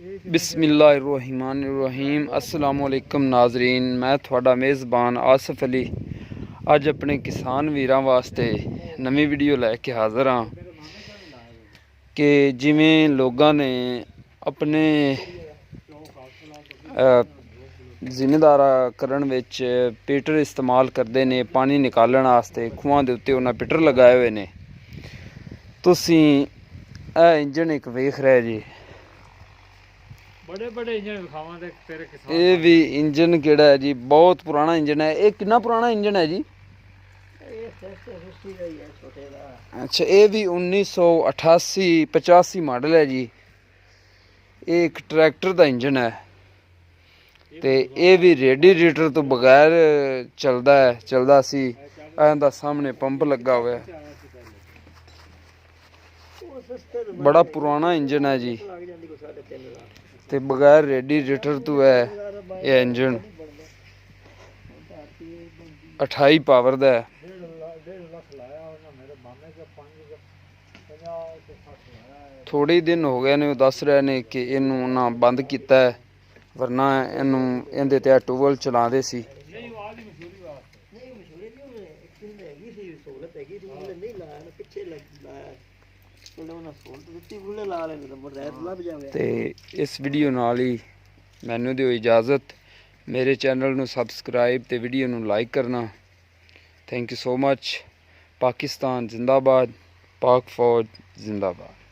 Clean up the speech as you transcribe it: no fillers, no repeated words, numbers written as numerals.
बिस्मिल्लाहिर्रहमानिर्रहीम अस्सलामुअलैकुम नाजरीन, मैं थोड़ा मेज़बान आसिफ अली अज अपने किसान वीरां वास्ते नवी वीडियो लैके हाज़र हाँ कि जिमें लोगों ने अपने जिमीदारा करन विच पीटर इस्तेमाल करते हैं पानी निकालने वास्ते। खूहां दे उत्ते उन्हें पीटर लगाए हुए ने। तुसीं इंजन एक वेख रहे जी, बड़े बड़े इंजन विखावां दे तेरे किसान। ये भी इंजन केड़ा है जी, बहुत पुराना इंजन है। ये कितना पुराना इंजन है जी? अच्छा, ये भी 1988-85 मॉडल है जी। ये एक ट्रैक्टर का इंजन है ते ये भी रेडिएटर तो बगैर चलदा सी। ਇਹਦਾ सामने पंप लगा हुआ है। बड़ा पुराना इंजन है जी ते बगैर रेडिएटर तो है ये इंजन। 28 पावर का है। थोड़े दिन हो गए ने दस रहे ने कि इनू ना बंद किया है, वरना इनू इहदे ते ट्यूबवेल चलाते सी। ते इस वीडियो नाल ही मैनू दिओ इजाज़त। मेरे चैनल नू सबसक्राइब ते वीडियो नू लाइक करना। Thank you so much. Pakistan जिंदाबाद, पाक फौज जिंदाबाद।